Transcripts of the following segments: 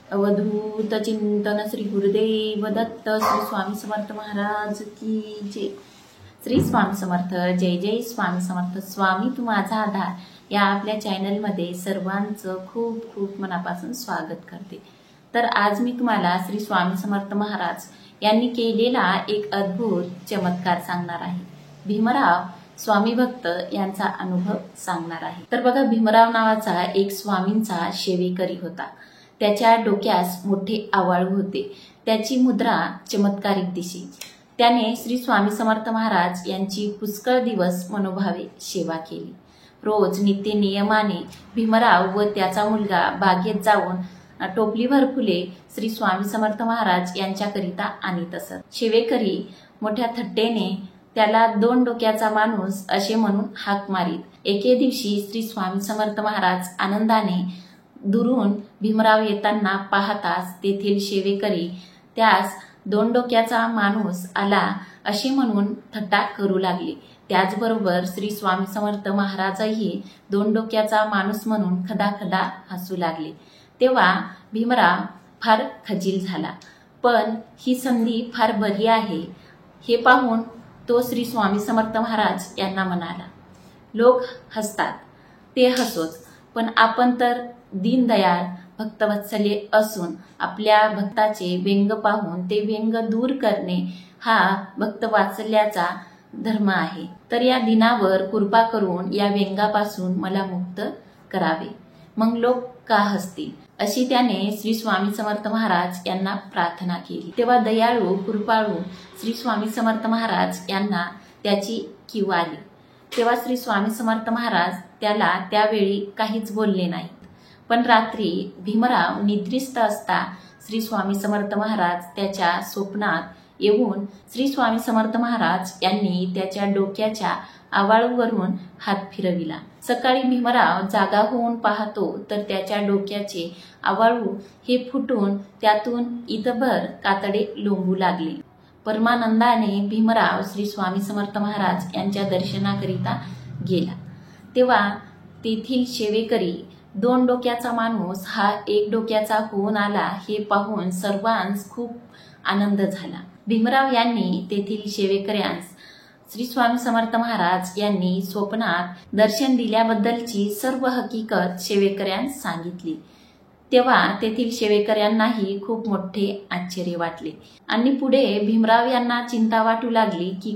अवधूत चिंतन श्री गुरुदेव दत्त श्री स्वामी समर्थ महाराज की जय। श्री स्वामी समर्थ। जय जय स्वामी समर्थ। स्वामी तू माझा आधार या आपल्या चॅनलमध्ये सर्वांचं खूप खूप मनापासून स्वागत करते। तर आज मी तुम्हाला श्री स्वामी समर्थ महाराज यांनी केलेला एक अद्भुत चमत्कार सांगणार आहे। भीमराव स्वामी भक्त यांचा अनुभव सांगणार आहे। तर बघा, भीमराव नावाचा एक स्वामींचा सेवेकरी होता। त्याच्या डोक्यास मोठे आवाळू होते। त्याची मुद्रा चमत्कारिक दिसी। त्याने श्री स्वामी समर्थ महाराज यांची पुष्कळ दिवस मनोभावे सेवा केली। रोज नित्य नियमाने भीमराव व त्याचा मुलगा बागेत जाऊन टोपलीभर फुले श्री स्वामी समर्थ महाराज यांच्याकरिता आणीत असत। सेवेकरी मोठ्या थट्टेने त्याला 2 डोक्याचा माणूस असे म्हणून हाक मारीत। एके दिवशी श्री स्वामी समर्थ महाराज आनंदाने दुरून भीमराव येताना पाहताच तेथील सेवेकरी त्यास 2 डोक्याचा माणूस आला असे म्हणून थट्टा करू लागले। त्याचबरोबर श्री स्वामी समर्थ महाराजही 2 डोक्याचा माणूस म्हणून खदाखदा हसू लागले। तेव्हा भीमराव फार खजील झाला। पण ही संधी फार बरी आहे हे पाहून तो श्री स्वामी समर्थ महाराज यांना म्हणाला, लोक हसतात ते हसोच, पण आपण तर दीनदयाळ भक्तवत्सल्य असून आपल्या भक्ताचे व्यंग पाहून ते व्यंग दूर करणे हा भक्तवात्सल्याचा धर्म आहे। तर या दिनावर कृपा करून या व्यंगापासून मला मुक्त करावे, मग लोक का हसतील, अशी त्याने श्री स्वामी समर्थ महाराज यांना प्रार्थना केली। तेव्हा दयाळू कृपाळू श्री स्वामी समर्थ महाराज यांना त्याची कीव आली। तेव्हा श्री स्वामी समर्थ महाराज त्याला त्यावेळी काहीच बोलले नाहीत। पण रात्री भीमराव निद्रिस्त असता श्री स्वामी समर्थ महाराज त्याच्या स्वप्नात येऊन श्री स्वामी समर्थ महाराज यांनी त्याच्या डोक्याच्या आवाळूवरून हात फिरविला। सकाळी भीमराव जागा होऊन पाहतो तर त्याच्या डोक्याचे आवाळू हे फुटून त्यातून इतभर कातडे लोंबू लागले। परमानंदाने भीमराव श्री स्वामी समर्थ महाराज यांच्या दर्शनाकरिता गेला। तेव्हा तेथील सेवेकरी 2 डोक्याचा माणूस हा 1 डोक्याचा होऊन आला हे पाहून सर्वांस खूप आनंद झाला। भीमराव यांनी तेथील सेवेकऱ्यांस श्री स्वामी समर्थ महाराज यांनी स्वप्नात दर्शन दिल्याबद्दलची सर्व हकीकत सेवेकऱ्यांस सांगितली। तेव्हा तेथील सेवेकऱ्यांनाही खूप मोठे आश्चर्य वाटले आणि पुढे भीमराव यांना चिंता वाटू लागली की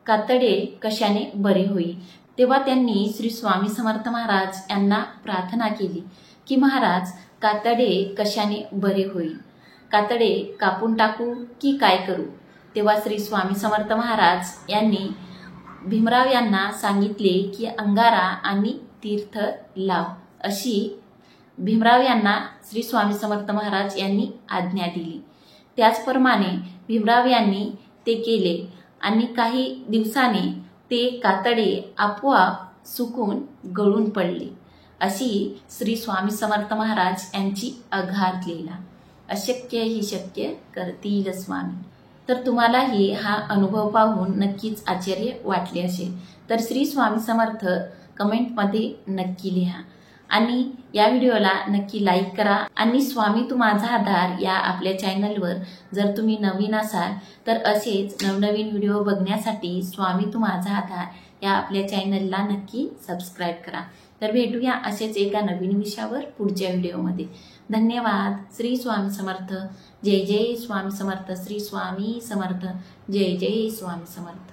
कातडे कशाने बरे होईल। तेव्हा त्यांनी श्री स्वामी समर्थ महाराज यांना प्रार्थना केली की महाराज, कातडे कशाने बरे होईल, कातडे कापून टाकू की काय करू। तेव्हा श्री स्वामी समर्थ महाराज यांनी भीमराव यांना सांगितले की अंगारा आणि तीर्थ लाव, अशी भीमराव यांना श्री स्वामी समर्थ महाराज यांनी आज्ञा दिली। त्याचप्रमाणे भीमराव यांनी ते केले आणि काही दिवसांनी ते कातडे आपोआप सुकून गळून पडले। अशी श्री स्वामी समर्थ महाराज यांची अगाध लीला। अशक्य ही शक्य करतील स्वामी। तर तुम्हालाही हा अनुभव पाहून नक्कीच आश्चर्य वाटले असेल। तर श्री स्वामी समर्थ कमेंटमध्ये नक्की लिहा आणि या व्हिडिओला नक्की लाईक करा। आणि स्वामी तू माझा आधार या आपल्या चॅनलवर जर तुम्ही नवीन असाल तर असेच नवनवीन व्हिडिओ बघण्यासाठी स्वामी तू माझा आधार या आपल्या चॅनलला नक्की सबस्क्राईब करा। तर भेटूया असेच एका नवीन विषयावर पुढच्या व्हिडिओमध्ये। धन्यवाद। श्री स्वामी समर्थ। जय जय स्वामी समर्थ। श्री स्वामी समर्थ। जय जय स्वामी समर्थ।